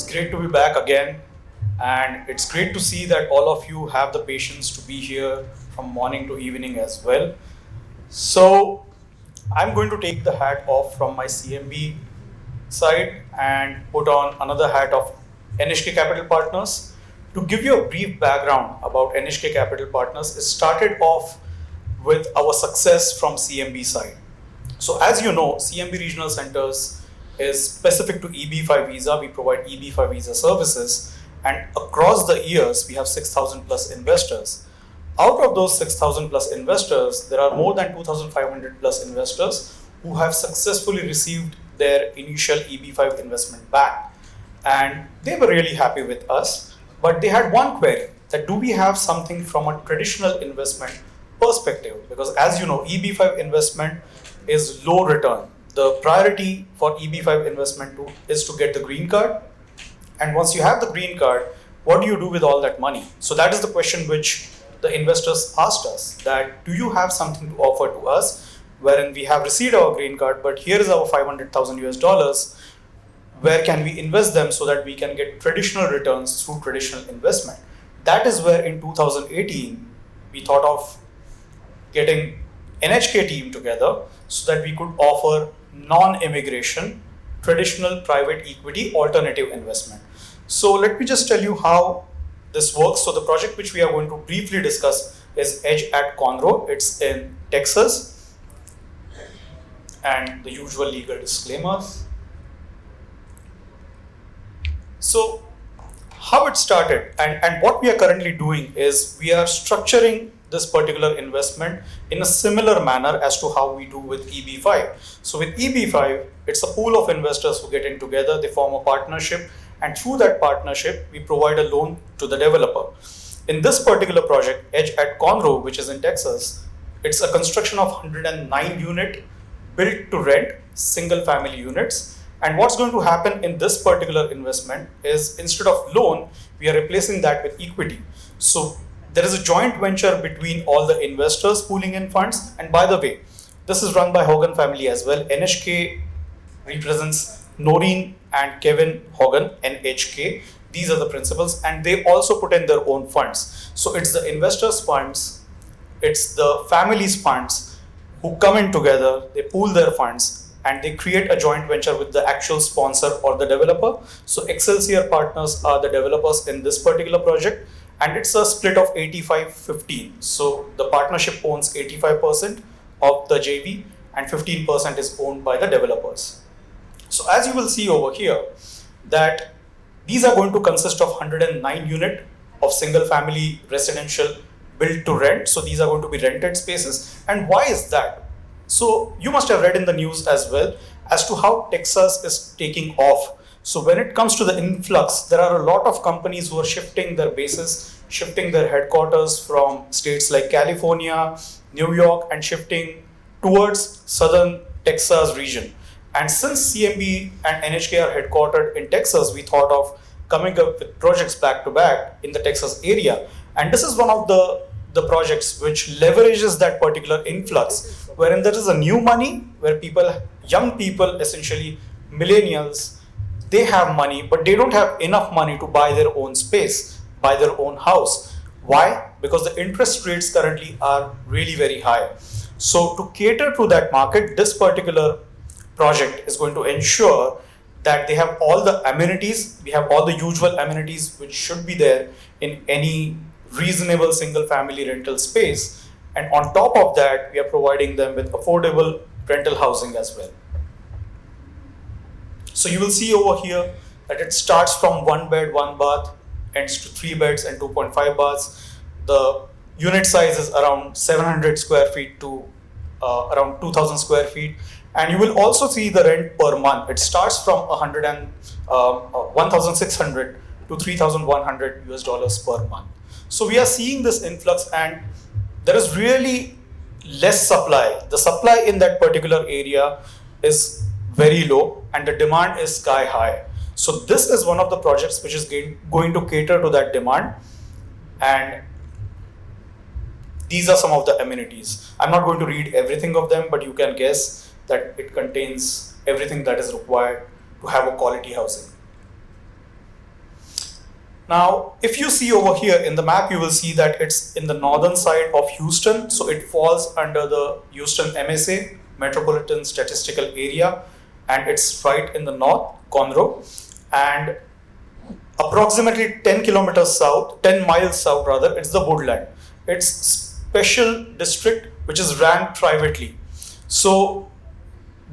It's great to be back again, and it's great to see that all of you have the patience to be here from morning to evening as well. So, I'm going to take the hat off from my CMB side and put on another hat of NHK Capital Partners. To give you a brief background about NHK Capital Partners, it started off with our success from CMB side. So as you know, CMB Regional Centers is specific to EB5 visa. We provide EB5 visa services, and across the years, we have 6,000 plus investors. Out of those 6,000 plus investors, there are more than 2,500 plus investors who have successfully received their initial EB5 investment back. And they were really happy with us, but they had one query, that do we have something from a traditional investment perspective? Because as you know, EB5 investment is low return. The priority for EB5 investment is to get the green card. And once you have the green card, what do you do with all that money? So that is the question which the investors asked us, that do you have something to offer to us wherein we have received our green card, but here is our 500,000 US dollars, where can we invest them so that we can get traditional returns through traditional investment? That is where in 2018, we thought of getting NHK team together so that we could offer non-immigration, traditional private equity alternative investment. So let me just tell you how this works. So the project which we are going to briefly discuss is Edge at Conroe. It's in Texas, and the usual legal disclaimers. So how it started and what we are currently doing is we are structuring this particular investment in a similar manner as to how we do with EB5. So with EB5, it's a pool of investors who get in together, they form a partnership, and through that partnership, we provide a loan to the developer. In this particular project, Edge at Conroe, which is in Texas, it's a construction of 109 unit built to rent single family units. And what's going to happen in this particular investment is instead of loan, we are replacing that with equity. So there is a joint venture between all the investors pooling in funds. And by the way, this is run by Hogan family as well. NHK represents Noreen and Kevin Hogan, NHK. These are the principals, and they also put in their own funds. So it's the investors' funds, it's the family's funds who come in together, they pool their funds, and they create a joint venture with the actual sponsor or the developer. So Excelsior Partners are the developers in this particular project, and it's a split of 85-15. So the partnership owns 85% of the JV and 15% is owned by the developers. So as you will see over here, that these are going to consist of 109 unit of single family residential built to rent. So these are going to be rented spaces. And why is that? So you must have read in the news as well as to how Texas is taking off. So when it comes to the influx, there are a lot of companies who are shifting their bases, shifting their headquarters from states like California, New York, and shifting towards southern Texas region. And since CMB and NHK are headquartered in Texas, we thought of coming up with projects back to back in the Texas area. And this is one of the projects which leverages that particular influx, wherein there is a new money, where young people, essentially millennials, they have money, but they don't have enough money to buy their own space, buy their own house. Why? Because the interest rates currently are really very high. So to cater to that market, this particular project is going to ensure that they have all the amenities, we have all the usual amenities which should be there in any reasonable single family rental space. And on top of that, we are providing them with affordable rental housing as well. So you will see over here that it starts from 1 bed, 1 bath, ends to 3 beds and 2.5 baths. The unit size is around 700 square feet to around 2000 square feet. And you will also see the rent per month. It starts from 1,600 to 3,100 US dollars per month. So we are seeing this influx, and there is really less supply. The supply in that particular area is very low and the demand is sky high. So this is one of the projects which is going to cater to that demand, and these are some of the amenities. I'm not going to read everything of them, but you can guess that it contains everything that is required to have a quality housing. Now, if you see over here in the map, you will see that it's in the northern side of Houston. So it falls under the Houston MSA, Metropolitan Statistical Area, and it's right in the north, Conroe. And approximately 10 kilometers south, 10 miles south rather, it's the Woodland. It's special district which is ran privately. So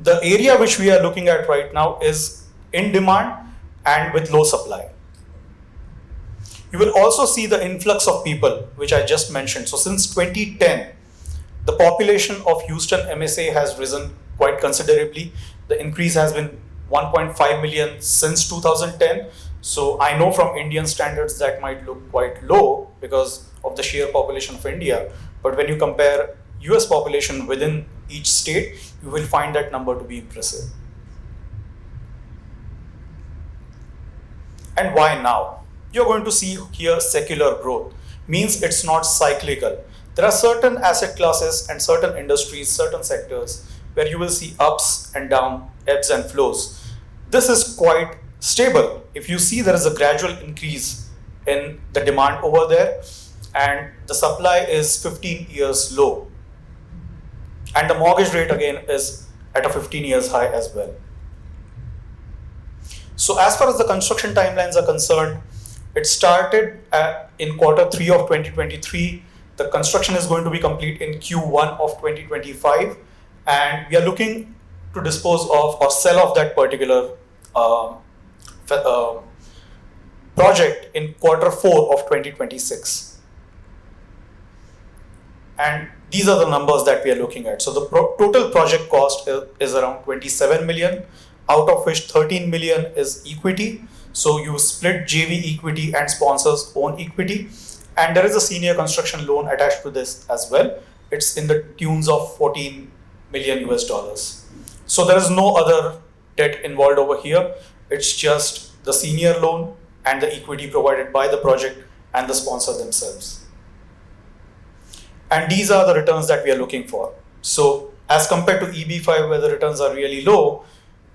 the area which we are looking at right now is in demand and with low supply. You will also see the influx of people, which I just mentioned. So since 2010, the population of Houston MSA has risen quite considerably. The increase has been 1.5 million since 2010. So I know from Indian standards that might look quite low because of the sheer population of India. But when you compare US population within each state, you will find that number to be impressive. And why now? You're going to see here secular growth, means it's not cyclical. There are certain asset classes and certain industries, certain sectors where you will see ups and downs, ebbs and flows. This is quite stable. If you see, there is a gradual increase in the demand over there, and the supply is 15 years low. And the mortgage rate again is at a 15 years high as well. So as far as the construction timelines are concerned, it started in quarter 3 of 2023. The construction is going to be complete in Q1 of 2025, and we are looking to dispose of or sell off that particular project in quarter 4 of 2026. And these are the numbers that we are looking at. So the total project cost is around 27 million, out of which 13 million is equity. So you split JV equity and sponsors own equity. And there is a senior construction loan attached to this as well. It's in the tunes of 14 million US dollars. So there is no other debt involved over here. It's just the senior loan and the equity provided by the project and the sponsor themselves. And these are the returns that we are looking for. So as compared to EB5, where the returns are really low,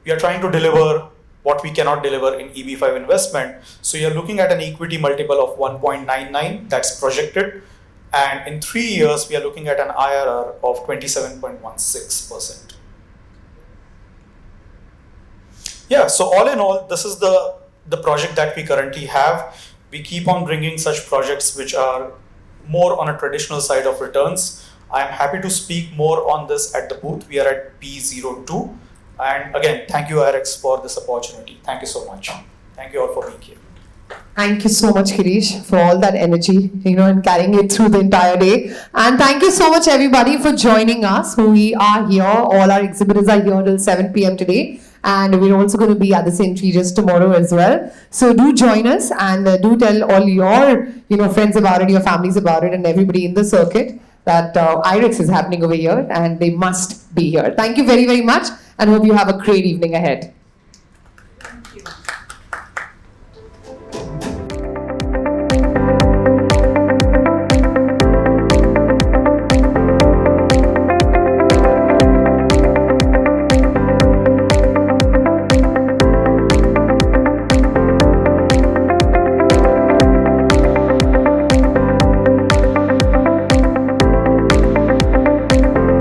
we are trying to deliver what we cannot deliver in EB5 investment. So you're looking at an equity multiple of 1.99 that's projected. And in 3 years, we are looking at an IRR of 27.16%. Yeah, so all in all, this is the project that we currently have. We keep on bringing such projects which are more on a traditional side of returns. I'm happy to speak more on this at the booth. We are at P02. And again, thank you, IREX, for this opportunity. Thank you so much. Thank you all for being here. Thank you so much, Girish, for all that energy, and carrying it through the entire day. And thank you so much, everybody, for joining us. We are here. All our exhibitors are here till 7 p.m. today. And we're also going to be at the St. Regis tomorrow as well. So do join us and do tell all your, friends about it, your families about it, and everybody in the circuit that IREX is happening over here, and they must be here. Thank you very, very much, and hope you have a great evening ahead.